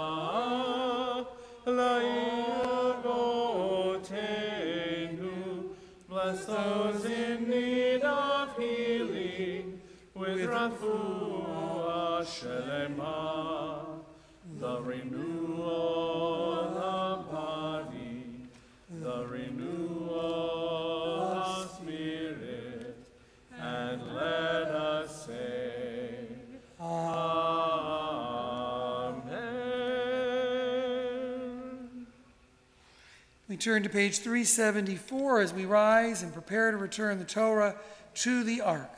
La'yavo Bless those in need of healing with refuah shelema, the renewal of body, the renewal of spirit, and let us say, Amen. We turn to page 374 as we rise and prepare to return the Torah to the ark.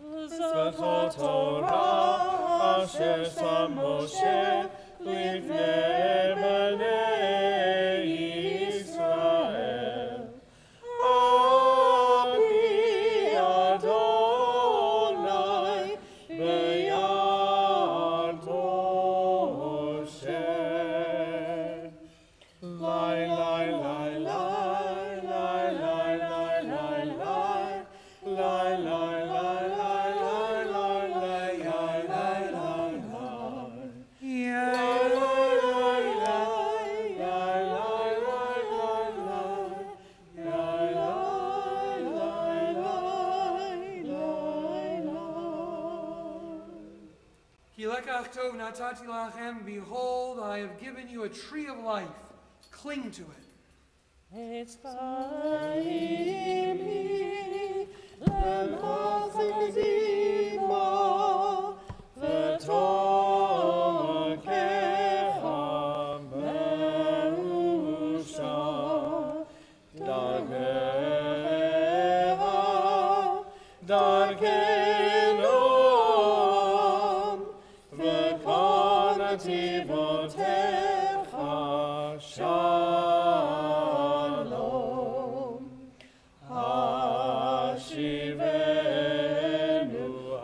V'chol Torah asher sam Moshe lifnei bnei Yisrael. Abi Adonai b'yad Moshe. Lai, lai, lai, lai, lai, lai, lai, lai, lai, lai, lai, lai, Tov natati lachem, behold, I have given you a tree of life. Cling to it. It's Vaimi, Lemachazima, V'tokecha Beusha, Dargeha, Dargenom, V'konativotecha Shalom, Hashivenu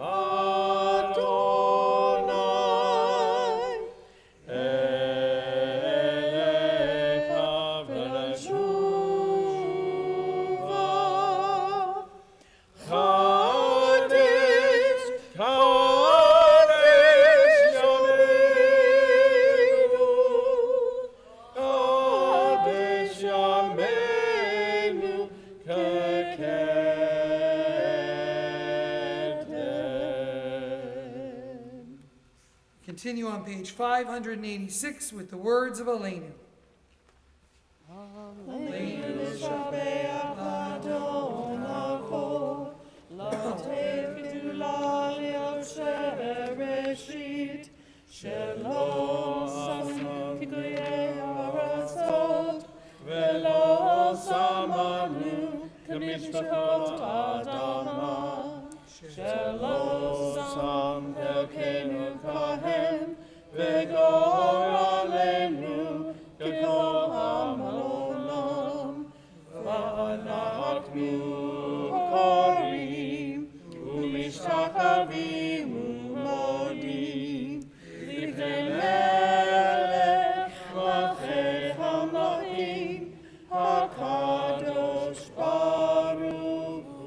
Adonai, Elecha v'neshuva, Chadesh, Chadesh Yameinu, Chadesh Yameinu, Kekedem. Continue on page 586 with the words of Aleinu. Velo samanu k'mishpachot Adama, Shelo sam elkenu kahem, v'gor aleinu k'kol ha'olam, v'anachnu korim u'mishtachavim u'modim, l'ifnei melech machei hamlachim, HaKadosh Baruch Hu.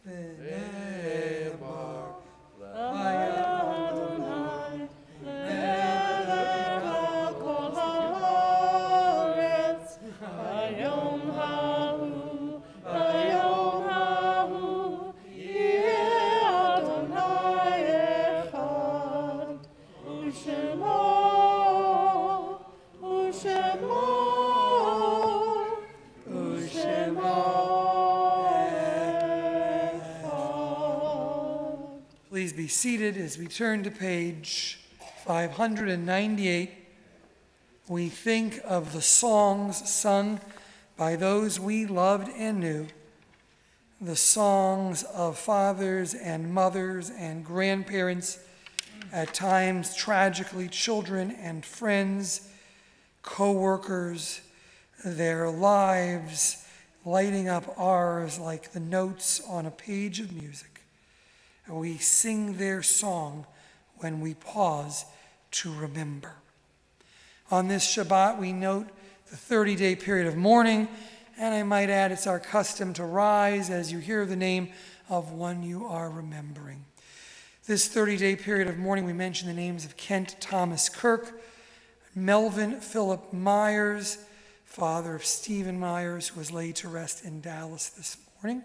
V'ne'emar Adonai, Melech kol haaretz, Bayom hahu, yeh Adonai echad, U'shemo Please be seated as we turn to page 598. We think of the songs sung by those we loved and knew, the songs of fathers and mothers and grandparents, at times tragically children and friends, co-workers, their lives lighting up ours like the notes on a page of music. And we sing their song when we pause to remember. On this Shabbat, we note the 30-day period of mourning, and I might add it's our custom to rise as you hear the name of one you are remembering. This 30-day period of mourning, we mention the names of Kent Thomas Kirk, Melvin Philip Myers, father of Stephen Myers, who was laid to rest in Dallas this morning.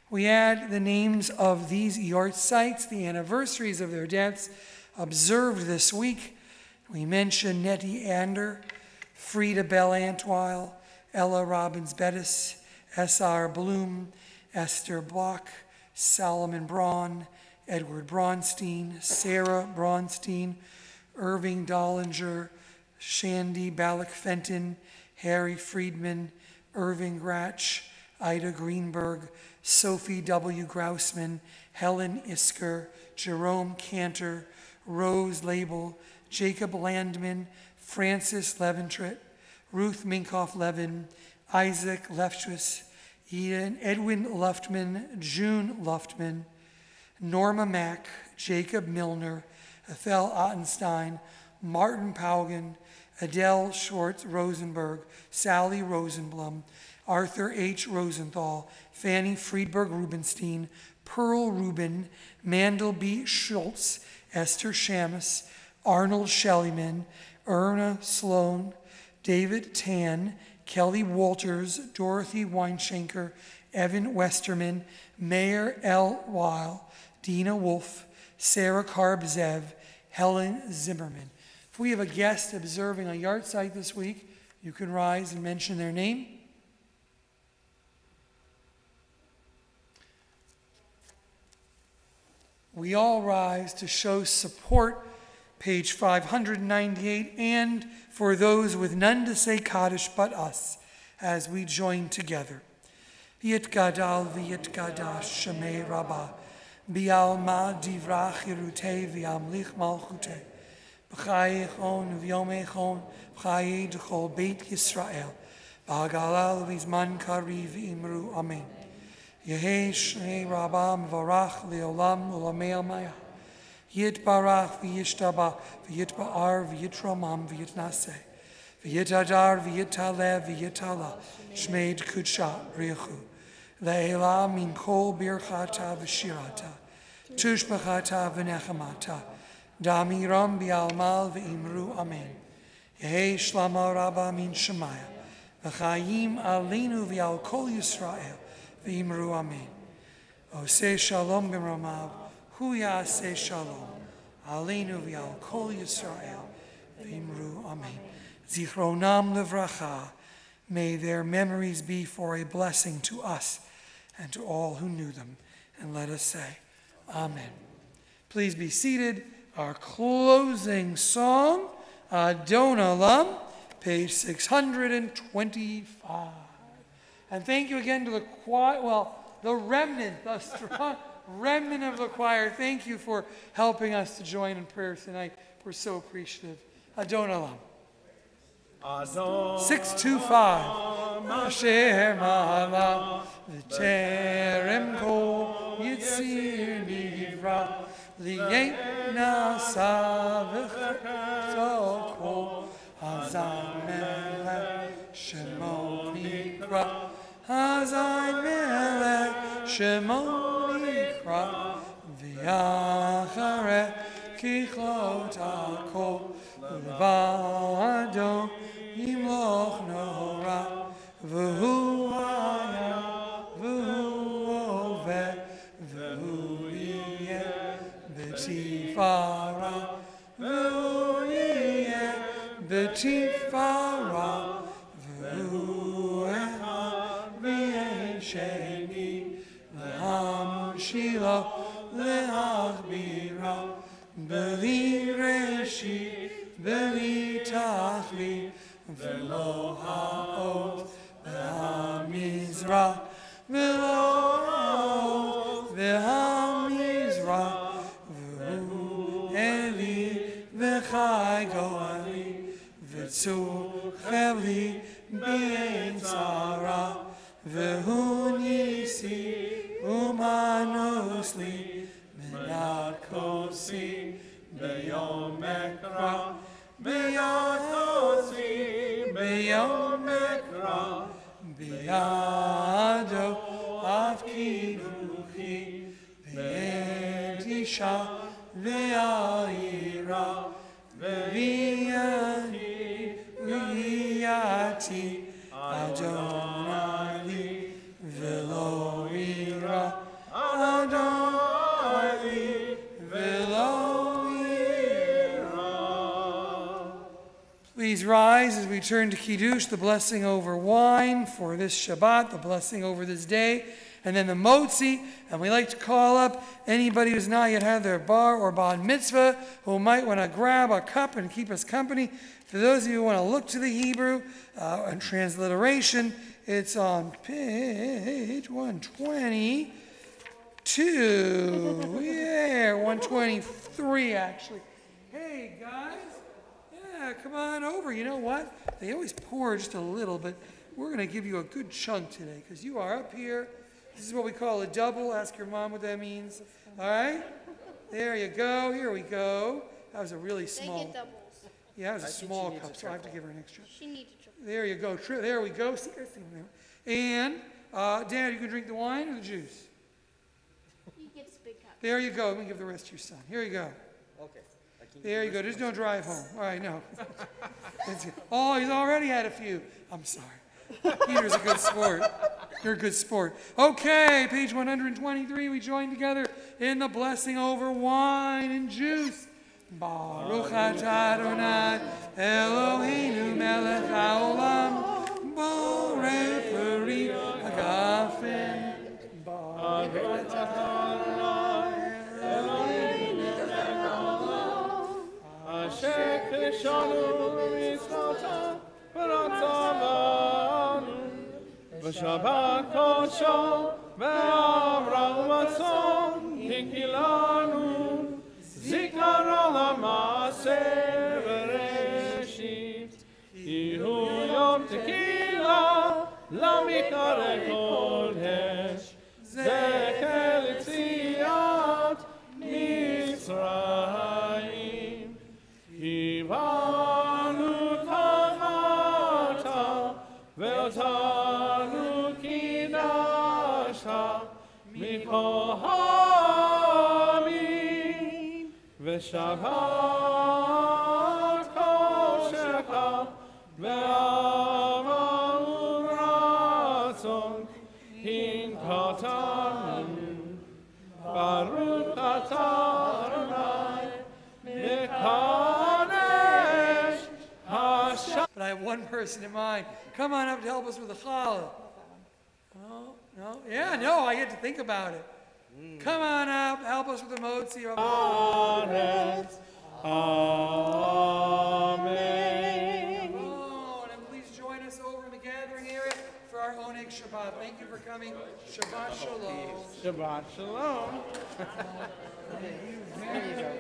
We add the names of these yahrzeits, the anniversaries of their deaths, observed this week. We mention Nettie Ander, Frida Bell Antwile, Ella Robbins Bettis, S.R. Bloom, Esther Block, Solomon Braun, Edward Braunstein, Sarah Braunstein, Irving Dollinger, Shandy Balak Fenton, Harry Friedman, Irving Gratch, Ida Greenberg, Sophie W. Grousman, Helen Isker, Jerome Cantor, Rose Label, Jacob Landman, Francis Leventritt, Ruth Minkoff-Levin, Isaac Leftwis, Edwin Luftman, June Luftman, Norma Mack, Jacob Milner, Ethel Ottenstein, Martin Paugen, Adele Schwartz Rosenberg, Sally Rosenblum, Arthur H. Rosenthal, Fanny Friedberg Rubenstein, Pearl Rubin, Mandel B. Schultz, Esther Shamus, Arnold Schelliman, Erna Sloan, David Tan, Kelly Walters, Dorothy Weinschenker, Evan Westerman, Mayor L. Weil, Dina Wolf, Sarah Karbzev, Helen Zimmerman. If we have a guest observing a yahrzeit this week, you can rise and mention their name. We all rise to show support, page 598, and for those with none to say Kaddish but us, as we join together. Yit gadal v'yit gadash shemei rabbah, bi'alma divrach yirutei v'yamlich malchutei, b'chai echon v'yom echon, b'chai d'chol beit Yisrael, b'hagalal v'zman kari v'imru amen. Yehei shnei rabbah mevarach le'olam u'lamei almaya. Yitbarach v'yishtaba v'yitba'ar v'yitramam v'yitnaseh v'yitadar v'yitaleh v'yitala shmeid kudsha richu le'ela min kol birchata v'shirata tushbachata v'nechamata damiram bi'almal v'imru amen. Yehei shlama rabba min shemaya v'chayim alinu v'al kol Yisrael v'imru amen. Oseh shalom b'ramav Hu yaseh shalom, aleinu v'al kol Yisrael, v'imru amen. Zichronam levracha, may their memories be for a blessing to us and to all who knew them. And let us say, amen. Please be seated. Our closing song, Adon Olam, page 625. And thank you again to the choir, the remnant, the strong remnant of the choir. Thank you for helping us to join in prayer tonight. We're so appreciative. Adon Olam. 625. Asher ma'ala v'terem kol yitzir nivra li'yet nasa v'cheto kol hazan melech shemo nikra hazan melech shemo V'yachareh kichlot hakol levado yimloch nora v'hu haya v'hu oveh v'hu yiyeh b'tifara v'hu yiyeh b'tifara v'hu echad v'yeh sheni Shila le'achbira beli reshi beli tachli velo ha'ot ve'hamizra velo ha'ot ve'hamizra v'hu eli v'chai go'ali v'tzur chevli b'ein tzara v'hu nisi Umanosli Menakosi Beyom Ekra Beyakosi Beyom Ekra Beyado Afkiruchi Be'etisha Ve'aira Ve'yani Ve'yati Please rise as we turn to Kiddush, the blessing over wine for this Shabbat, the blessing over this day, and then the Motzi. And we like to call up anybody who's not yet had their bar or bat mitzvah who might want to grab a cup and keep us company. For those of you who want to look to the Hebrew and transliteration, it's on page 122. Yeah, 123 actually. Hey guys. Yeah, come on over. You know what? They always pour just a little, but we're going to give you a good chunk today because you are up here. This is what we call a double. Ask your mom what that means. All right? There you go. Here we go. That was a really small. They get doubles. Yeah, it was a small cup, so I have to give her an extra. She needs a triple. There you go. There we go. See, I see them there. And, Dad, you can drink the wine or the juice? He gets a big cup. There you go. Let me give the rest to your son. Here you go. Okay. There you go. Just don't drive home. All right, no. Oh, he's already had a few. I'm sorry. Peter's a good sport. You're a good sport. Okay, page 123. We join together in the blessing over wine and juice. Baruch atah Adonai Eloheinu melech haolam borei peri hagafen. Baruch atah Asher kishanu mitzvotav v'ratzavanu v'shabbat kodsho ve'amra u'matzon hikilanu zikaron la'maseh v'reshit ihu yom tequila la'mikare kodesh zecher l'tziat Mitzrayim Ivanu Tachata Ve'otanu Kidashta Mikohamim Ve'Shabbat Koshecha Ve'Amau Ratzon Hinkatanu Baruch atah Adonai Mekadesh Hashem. But I have one person in mind. Come on up to help us with the challah. No, no, yeah, no, I get to think about it. Come on up, help us with the motzi. Aretz. Amen. Oh, and please join us over in the gathering area for our Oneg Shabbat. Thank you for coming. Shabbat Shalom. Shabbat Shalom. There you go.